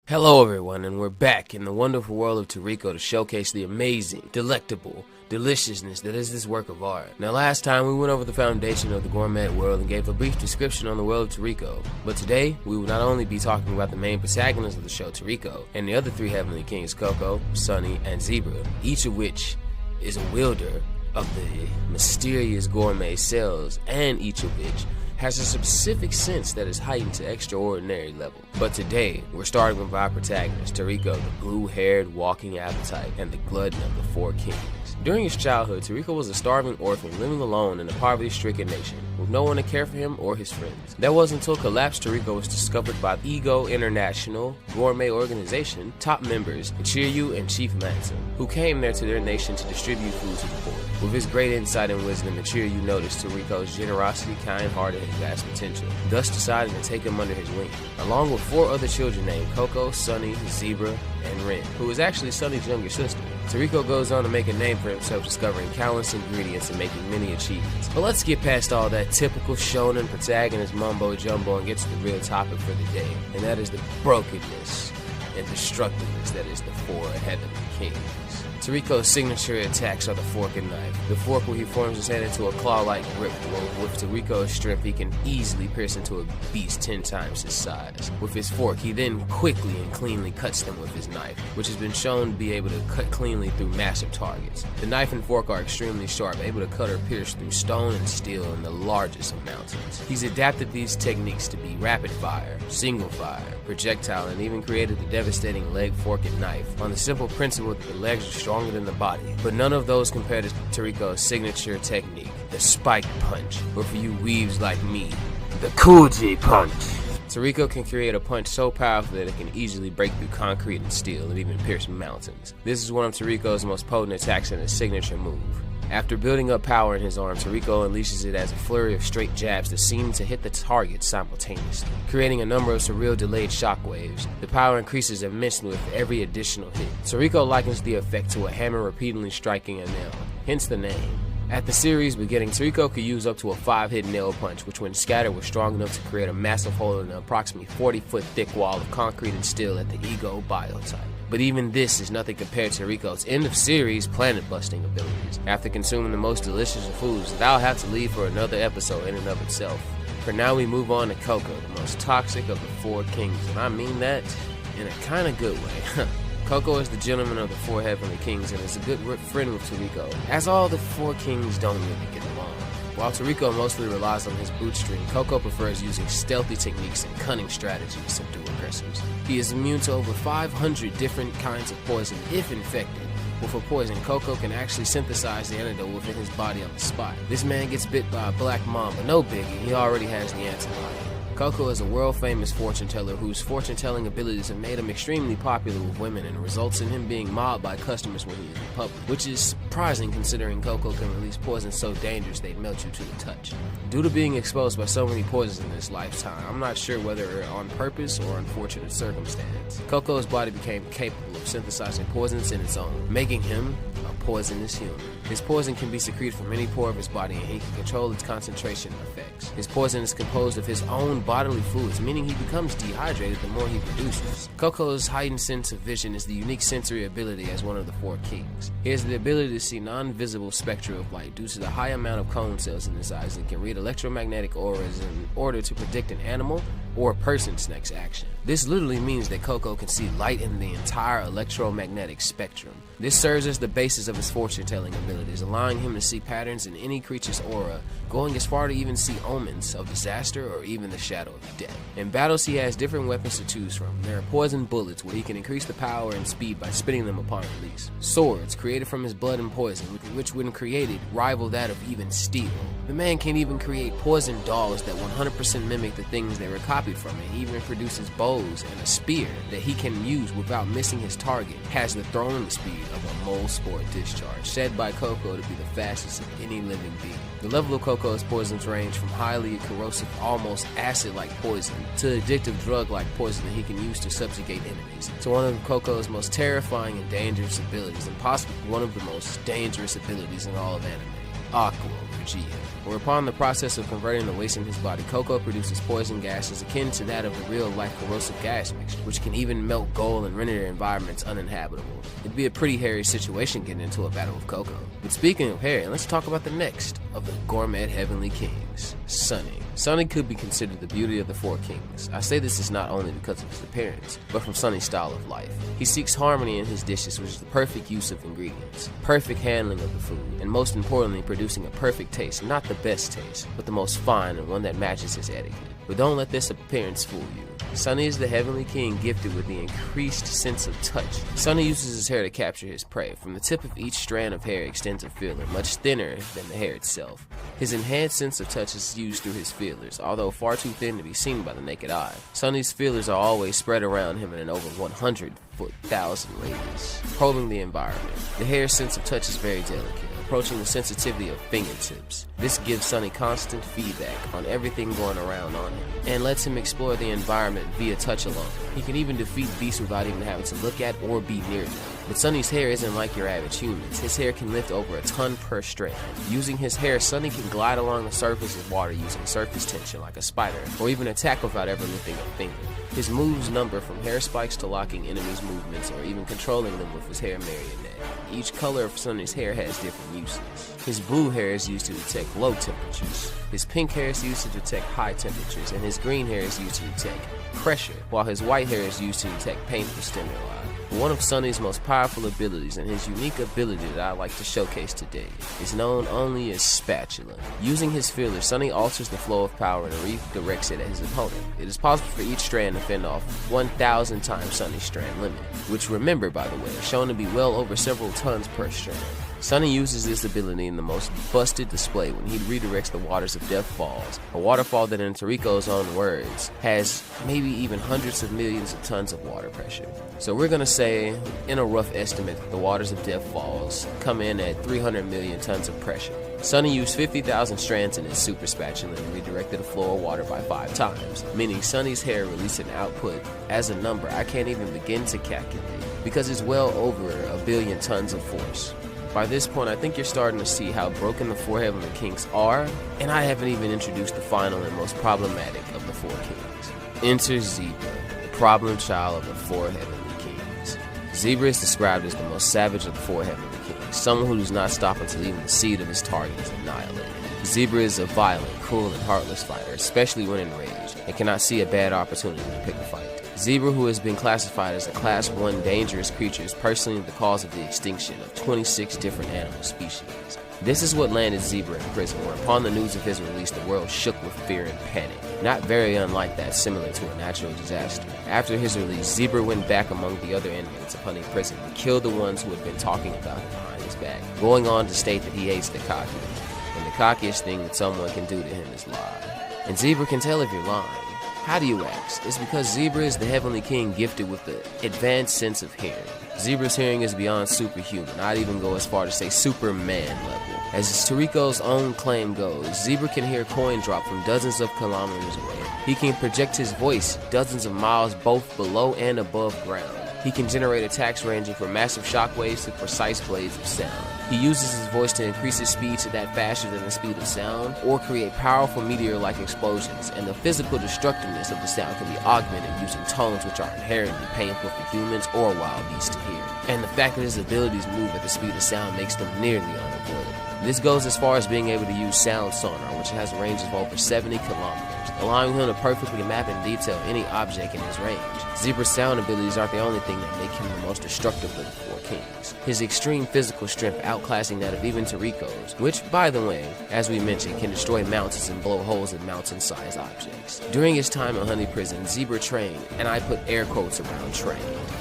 Hello everyone, and we're back in the wonderful world of Toriko to showcase the amazing, delectable deliciousness that is this work of art. Now last time we went over the foundation of the gourmet world and gave a brief description on the world of Toriko, but today we will not only be talking about the main protagonists of the show, Toriko, and the other three heavenly kings, Coco, Sunny, and Zebra, each of which is a wielder of the mysterious gourmet cells, and each of which has a specific sense that is heightened to extraordinary level. But today, we're starting with our protagonist, Toriko, the blue-haired walking appetite and the glutton of the four kings. During his childhood, Toriko was a starving orphan living alone in a poverty-stricken nation, with no one to care for him or his friends. That wasn't until Collapse Toriko was discovered by Ego International Gourmet Organization top members Chiryu and Chief Manson, who came there to their nation to distribute food to the poor. With his great insight and wisdom, Chiryu noticed Toriko's generosity, kind-hearted, and vast potential, thus deciding to take him under his wing, along with four other children named Coco, Sunny, Zebra, and Ren, who is actually Sunny's younger sister. Toriko goes on to make a name for himself, discovering countless ingredients and making many achievements. But let's get past all that typical shonen protagonist mumbo-jumbo and get to the real topic for the day, and that is the brokenness and destructiveness that is the four heavenly kings. Toriko's signature attacks are the fork and knife. The fork, where he forms his hand into a claw-like grip, with Toriko's strength he can easily pierce into a beast 10 times his size. With his fork, he then quickly and cleanly cuts them with his knife, which has been shown to be able to cut cleanly through massive targets. The knife and fork are extremely sharp, able to cut or pierce through stone and steel in the largest of mountains. He's adapted these techniques to be rapid fire, single fire, projectile, and even created the devastating leg, fork, and knife on the simple principle that the legs are stronger than the body. But none of those compare to Toriko's signature technique, the spike punch, or for you weaves like me, the Kuji punch. Toriko can create a punch so powerful that it can easily break through concrete and steel and even pierce mountains. This is one of Toriko's most potent attacks and his signature move. After building up power in his arm, Toriko unleashes it as a flurry of straight jabs that seem to hit the target simultaneously, creating a number of surreal delayed shockwaves. The power increases immensely with every additional hit. Toriko likens the effect to a hammer repeatedly striking a nail, hence the name. At the series beginning, Toriko could use up to a 5-hit nail punch, which when scattered was strong enough to create a massive hole in an approximately 40-foot thick wall of concrete and steel at the Ego biotype. But even this is nothing compared to Toriko's end-of-series planet-busting abilities. After consuming the most delicious of foods, that'll have to leave for another episode in and of itself. For now, we move on to Coco, the most toxic of the four kings, and I mean that in a kinda good way. Coco is the gentleman of the four heavenly kings and is a good friend with Toriko, as all the four kings don't really get along. While Toriko mostly relies on his bootstring, Coco prefers using stealthy techniques and cunning strategies to subdue aggressors. He is immune to over 500 different kinds of poison if infected. With a poison, Coco can actually synthesize the antidote within his body on the spot. This man gets bit by a black mamba, no biggie, he already has the antibody. Coco is a world-famous fortune teller whose fortune-telling abilities have made him extremely popular with women and results in him being mobbed by customers when he is in public, which is surprising considering Coco can release poison so dangerous they'd melt you to the touch. Due to being exposed by so many poisons in his lifetime, I'm not sure whether on purpose or unfortunate circumstance, Coco's body became capable of synthesizing poisons in its own, making him a poisonous human. His poison can be secreted from any pore of his body and he can control its concentration and effects. His poison is composed of his own bodily fluids, meaning he becomes dehydrated the more he produces. Coco's heightened sense of vision is the unique sensory ability as one of the four kings. He has the ability to see non-visible spectra of light due to the high amount of cone cells in his eyes and can read electromagnetic auras in order to predict an animal or a person's next action. This literally means that Coco can see light in the entire electromagnetic spectrum. This serves as the basis of his fortune-telling abilities, allowing him to see patterns in any creature's aura, going as far to even see omens of disaster or even the shadow of death. In battles, he has different weapons to choose from. There are poison bullets, where he can increase the power and speed by spitting them upon release. Swords, created from his blood and poison, which when created, rival that of even steel. The man can even create poison dolls that 100% mimic the things they were copied from, and he even produces bows and a spear that he can use without missing his target. Has the throwing speed of a mole sport discharge, said by Coco to be the fastest of any living being. The level of Coco's poisons range from highly corrosive, almost acid-like poison, to addictive drug-like poison that he can use to subjugate enemies. So one of Coco's most terrifying and dangerous abilities, and possibly one of the most dangerous abilities in all of anime. Aqua, Regia, where upon the process of converting the waste in his body, Coco produces poison gases akin to that of a real-life corrosive gas mixture, which can even melt gold and render their environments uninhabitable. It'd be a pretty hairy situation getting into a battle with Coco. But speaking of hairy, let's talk about the next of the gourmet heavenly kings, Sunny. Sunny could be considered the beauty of the four kings. I say this is not only because of his appearance, but from Sunny's style of life. He seeks harmony in his dishes, which is the perfect use of ingredients, perfect handling of the food, and most importantly, producing a perfect taste, not the best taste, but the most fine and one that matches his etiquette. But don't let this appearance fool you. Sunny is the heavenly king gifted with the increased sense of touch. Sunny uses his hair to capture his prey. From the tip of each strand of hair extends a feeler, much thinner than the hair itself. His enhanced sense of touch is used through his feelers, although far too thin to be seen by the naked eye. Sunny's feelers are always spread around him in an over 100,000 radius, probing the environment. The hair's sense of touch is very delicate, approaching the sensitivity of fingertips. This gives Sunny constant feedback on everything going around on him, and lets him explore the environment via touch alone. He can even defeat beasts without even having to look at or be near them. But Sunny's hair isn't like your average human's. His hair can lift over a ton per strand. Using his hair, Sunny can glide along the surface of water using surface tension like a spider, or even attack without ever lifting a finger. His moves number from hair spikes to locking enemies' movements or even controlling them with his hair marionette. Each color of Sunny's hair has different uses. His blue hair is used to detect low temperatures. His pink hair is used to detect high temperatures, and his green hair is used to detect pressure, while his white hair is used to detect painful stimuli. One of Sunny's most powerful abilities, and his unique ability that I like to showcase today, is known only as Spatula. Using his feelers, Sunny alters the flow of power and redirects it at his opponent. It is possible for each strand to fend off 1,000 times Sunny's strand limit, which, remember by the way, is shown to be well over several tons per strand. Sunny uses this ability in the most busted display when he redirects the waters of Death Falls, a waterfall that in Toriko's own words has maybe even hundreds of millions of tons of water pressure. So we're gonna say, in a rough estimate, the waters of Death Falls come in at 300 million tons of pressure. Sunny used 50,000 strands in his super spatula and redirected the flow of water by 5 times, meaning Sunny's hair released an output as a number I can't even begin to calculate, because it's well over 1 billion tons of force. By this point, I think you're starting to see how broken the four heavenly kings are, and I haven't even introduced the final and most problematic of the four kings. Enter Zebra, the problem child of the four heavenly kings. Zebra is described as the most savage of the four heavenly kings, someone who does not stop until even the seed of his target is annihilated. Zebra is a violent, cruel, and heartless fighter, especially when enraged, and cannot see a bad opportunity to pick a fight. Zebra, who has been classified as a Class 1 dangerous creature, is personally the cause of the extinction of 26 different animal species. This is what landed Zebra in prison, where upon the news of his release, the world shook with fear and panic. Not very unlike that, similar to a natural disaster. After his release, Zebra went back among the other inmates upon in prison and killed the ones who had been talking about him behind his back, going on to state that he hates the cocky, and the cockiest thing that someone can do to him is lie. And Zebra can tell if you're lying. How do you ask? It's because Zebra is the heavenly king gifted with the advanced sense of hearing. Zebra's hearing is beyond superhuman. I'd even go as far to say Superman level. As Toriko's own claim goes, Zebra can hear a coin drop from dozens of kilometers away. He can project his voice dozens of miles both below and above ground. He can generate attacks ranging from massive shockwaves to precise blades of sound. He uses his voice to increase his speed to that faster than the speed of sound, or create powerful meteor-like explosions, and the physical destructiveness of the sound can be augmented using tones which are inherently painful for humans or wild beasts to hear. And the fact that his abilities move at the speed of sound makes them nearly unavoidable. This goes as far as being able to use sound sonar, which has ranges of over 70 kilometers, allowing him to perfectly map in detail any object in his range. Zebra's sound abilities aren't the only thing that make him the most destructive of the four kings. His extreme physical strength outclassing that of even Toriko's, which, by the way, as we mentioned, can destroy mountains and blow holes in mountain-sized objects. During his time in Honey Prison, Zebra trained, and I put air quotes around trained,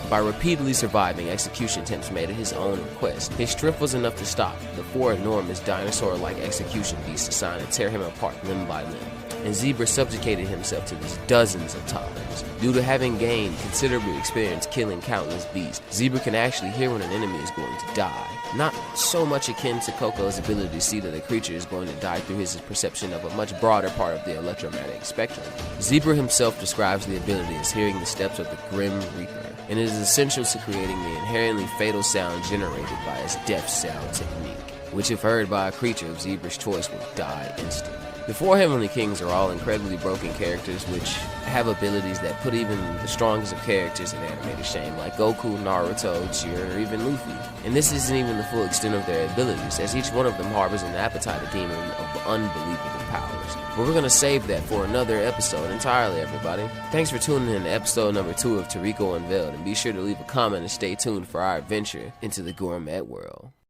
by repeatedly surviving execution attempts made at his own request. His strength was enough to stop the four enormous dinosaur-like execution beasts assigned to tear him apart limb by limb. And Zebra subjugated himself to this dozens of times. Due to having gained considerable experience killing countless beasts, Zebra can actually hear when an enemy is going to die. Not so much akin to Coco's ability to see that a creature is going to die through his perception of a much broader part of the electromagnetic spectrum. Zebra himself describes the ability as hearing the steps of the Grim Reaper, and it is essential to creating the inherently fatal sound generated by his death sound technique. which if heard by a creature of Zebra's choice will die instantly. The four Heavenly Kings are all incredibly broken characters which have abilities that put even the strongest of characters in anime to shame, like Goku, Naruto, Jiren, or even Luffy. And this isn't even the full extent of their abilities, as each one of them harbors an appetite demon of unbelievable powers. But we're gonna save that for another episode entirely, everybody. Thanks for tuning in to episode number 2 of Toriko Unveiled, and be sure to leave a comment and stay tuned for our adventure into the gourmet world.